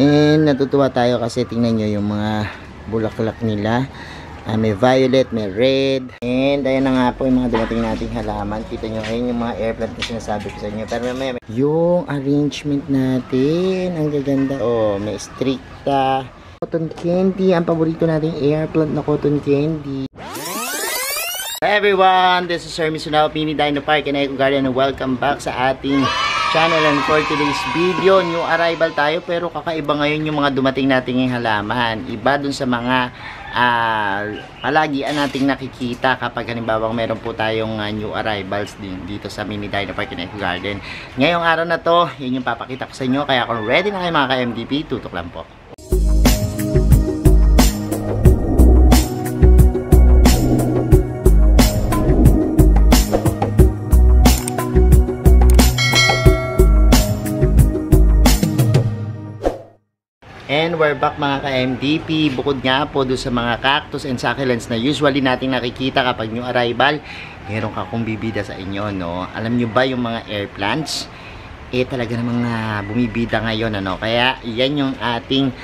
And natutuwa tayo kasi tingnan nyo yung mga bulaklak nila. May violet, may red. And ayan na nga po yung mga dumating nating halaman. Kita nyo ayun yung mga air plant na sinasabi ko sa inyo. Pero may yung arrangement natin, ang gaganda. Oh, may stricta. Cotton candy, ang paborito nating air plant na cotton candy. Hi everyone, this is Sir Misunao, Mini Dino Park and Eco Garden, and welcome back sa ating channel. And for today's video, new arrival tayo pero kakaiba ngayon yung mga dumating nating halaman. Iba dun sa mga palagian nating nakikita kapag halimbawa meron po tayong new arrivals din dito sa Mini Dino Park and Eco Garden. Ngayong araw na to, yun yung papakita ko sa inyo. Kaya kung ready na kayo mga ka-MDP, tutok lang po. And we're back mga ka-MDP. Bukod nga po doon sa mga cactus and succulents na usually nating nakikita kapag new arrival, meron ka kung bibida sa inyo, no? Alam nyo ba yung mga air plants? Talaga namang bumibida ngayon, ano? Kaya yan yung ating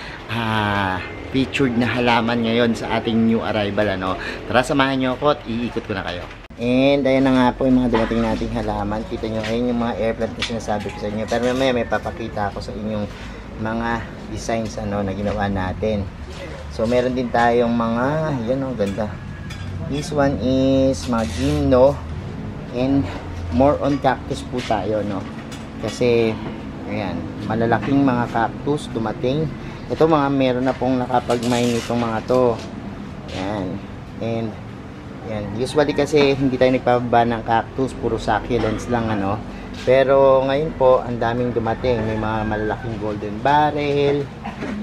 featured na halaman ngayon sa ating new arrival, ano? Tara, samahan nyo ako at iikot ko na kayo. And ayan na nga po yung mga dumating nating halaman. Kita nyo, ayun yung mga air plant na sinasabi ko sa inyo. Pero may papakita ako sa inyong mga designs ano na ginawa natin. So meron din tayong mga yan oh, ganda. This one is mga gymno and more on cactus po tayo, no? Kasi ayan, malalaking mga cactus dumating. Ito mga meron na pong nakapag-mine itong mga to. Ayan. And yan, usually kasi hindi tayo nagpababa ng cactus, puro succulents lang ano. Pero ngayon po, ang daming dumating. May mga malalaking golden barrel.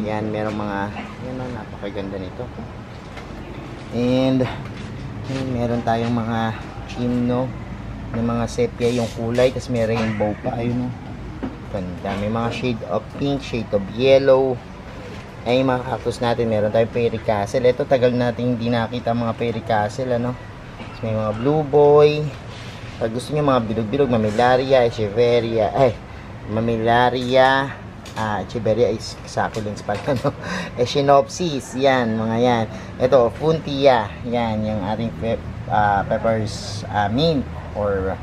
Yan, merong mga, yan o, napakaganda nito. And, yan, meron tayong mga gymno na mga sepia yung kulay. Tapos may rainbow pa, ayun o. Ganda. May mga shade of pink, shade of yellow. Ay, mga cactus natin. Meron tayong fairy castle. Ito, tagal natin hindi nakita mga fairy castle, ano. Tapos may mga blue boy. Pag gusto nyo mga bilog-bilog, mamilaria, echeveria, mamilaria, echeveria is succulents pala, no? Echinopsis, yan, mga yan. Ito, funtia, yan, yung ating peppers, mint, or,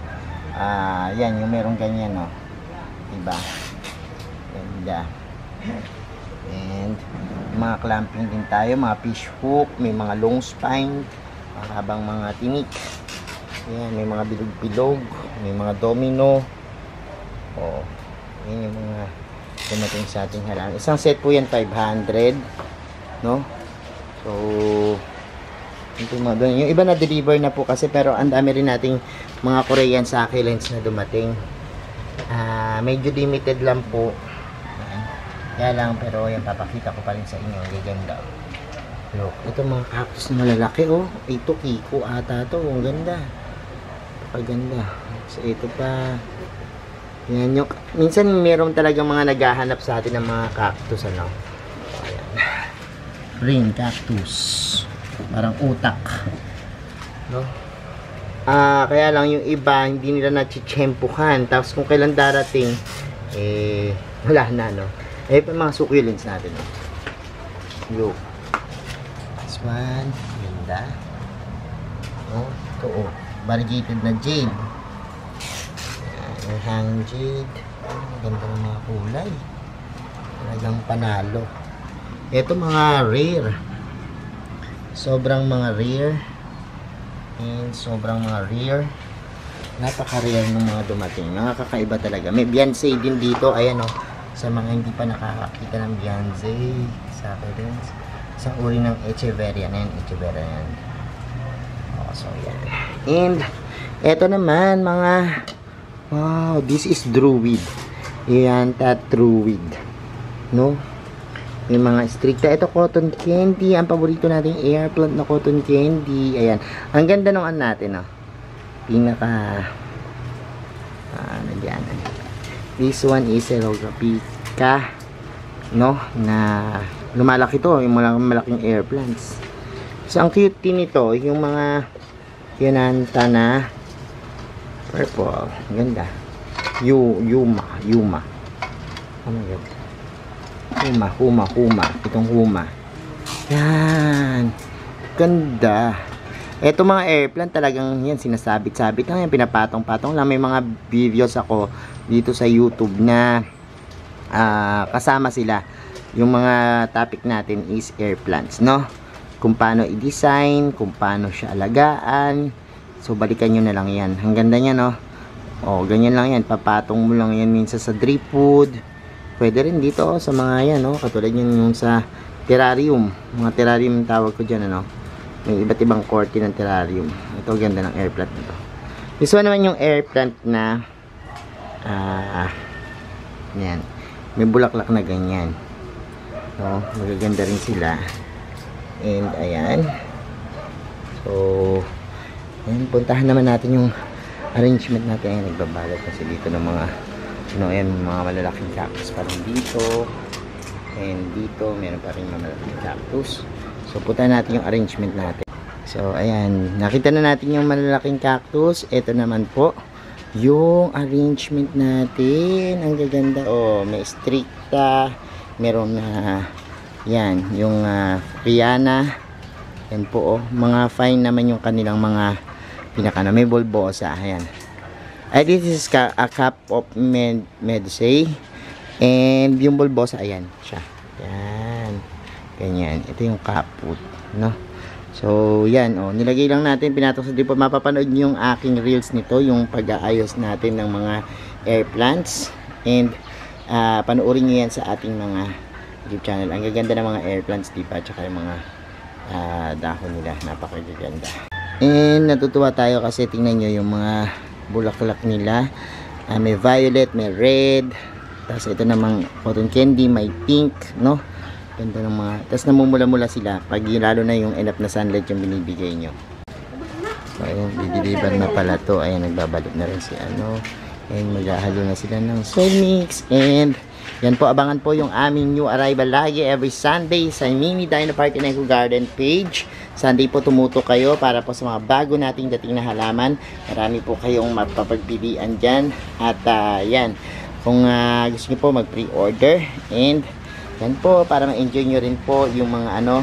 yan, yung merong ganyan, no? Diba? Ganda. And, mga clamping din tayo, mga fish hook, may mga long spine, habang mga tinik. Ayan, may mga bilog-bilog, may mga domino. Oh, yan yung mga dumating sa ating halaman. Isang set po yan, 500. No? So, yung iba na deliver na po kasi, pero ang dami rin nating mga Korean succulents na dumating. Medyo limited lang po. Ayan. Kaya lang, pero yan, papakita ko pa rin sa inyo. Gaganda. Look, ito mga cactus na malalaki, oh. Ito, kiko ata to. Ang ganda. Paganda. So ito pa. Yan yung minsan meron talagang mga naghahanap sa atin ng mga cactus ano. Ayan. Ring cactus. Parang utak. No? Kaya lang yung iba hindi nila na-tsempuhan. Tapos kung kailan darating wala na no. Pa mga succulents natin no. Look. This one, ganda. No, ito oh. Variegated na jade. Ayan, hang jade. Ganda ng mga kulay. Talagang panalo. Ito mga rare. Sobrang mga rare. And sobrang mga rare. Napaka-rare ng mga dumating. Nakakaiba talaga. May Beyonce din dito. Ayan o. Sa mga hindi pa nakakakita ng Beyonce. Sa akin. Isang uri ng echeveria na yan. Echeveria na yan. So yan. And eto naman mga wow, this is druid. Yan, druid. No? Yung mga stricta. Ito cotton candy. Ang paborito nating air plant na cotton candy. Ayan. Ang ganda nung natin, no? Pinaka nandiyan. This one is Erograpica. No? Na lumalaki to. Yung malaking air plants. So, ang cute din ito, yung mga Yunanta na purple. Ganda. Yuma. Oh my God. Huma. Itong huma. Yan. Ganda. Eto mga air plant talagang yan sinasabit-sabit lang yan, pinapatong-patong lang. May mga videos ako dito sa YouTube na kasama sila. Yung mga topic natin is air plants, no? Kung paano i-design, kung paano siya alagaan. So balikan nyo na lang yan. Ang ganda niya, no? O, ganyan lang yan. Papatong mo lang yan minsan sa drip wood. Pwede rin dito sa mga yan, no? Katulad yan yung sa terrarium. Mga terrarium tawag ko dyan, ano? May iba't ibang korte ng terrarium. Ito, ganda ng air plant nito. This one naman yung air plant na yan. May bulaklak na ganyan. No? Magaganda rin sila. And, ayan. So, ayan. Puntahan naman natin yung arrangement natin. Ayan, nagbabalot kasi dito ng mga ayan, mga malalaking cactus parang dito. And dito, meron pa rin mga malalaking cactus. So, puntahan natin yung arrangement natin. So, ayan. Nakita na natin yung malalaking cactus. Ito naman po, yung arrangement natin. Ang gaganda. Oh, may stricta. Meron na, yan, yung Rihanna. Yan po, oh. Mga fine naman yung kanilang mga pinakana. May bulbosa. Ayan. Ay, this is a cup of medusay. And yung bulbosa, ayan, siya. Yan. Ganyan. Ito yung kaput, no? So, yan, oh. Nilagay lang natin, pinatok sa drip. Mapapanood nyo yung aking reels nito, yung pag-aayos natin ng mga air plants. And, panoorin nyo yan sa ating mga YouTube channel. Ang gaganda ng mga air plants, diba? Tsaka yung mga dahon nila. Napakagaganda. And, natutuwa tayo kasi tingnan nyo yung mga bulaklak nila. May violet, may red. Tapos, ito namang cotton candy, may pink, no? Ganda ng mga, tapos namumula-mula sila pag lalo na yung enough na sunlight yung binibigay nyo. So ayun, dideliver na pala to. Ayun, nagbabalot na rin si ano. And maghahalo na sila ng soil mix. And yan po, abangan po yung aming new arrival lagi every Sunday sa Mini Dino Park in Eco Garden page. Sunday po tumuto kayo para po sa mga bago nating dating na halaman. Marami po kayong mapapagpilian dyan. At yan, kung gusto nyo po mag-pre-order. And yan po, para ma-enjoy nyo rin po yung mga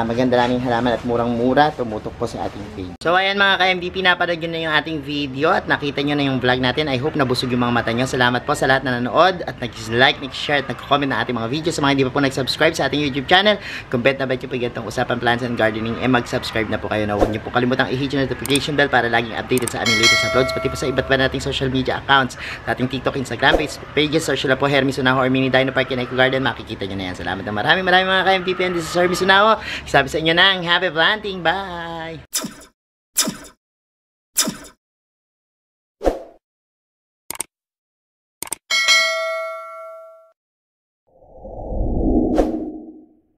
maganda naming halaman at murang-mura, tumutok po sa ating page. So ayan mga ka-MVP, napanood nyo na yung ating video at nakita nyo na yung vlog natin. I hope nabusog yung mga mata nyo. Salamat po sa lahat na nanood at nag-like, nag-share at nag-comment na ating mga videos. Sa mga hindi pa po nag-subscribe sa ating YouTube channel, kung bet na bet nyo po ganitong usapan plants and gardening, mag-subscribe na po kayo na. Huwag nyo po kalimutang i-hit yung notification bell para laging updated sa aming latest uploads, pati po sa iba't ba nating social media accounts, sa ating TikTok, Instagram, Facebook pages. Search nyo po Hermes Unaho or Mini Dino Park in Eco Garden, makikita nyo na yan. Salamat na maraming mga ka-MVP, and this is Hermes Unaho. Sabi sa inyo ng happy planting. Bye!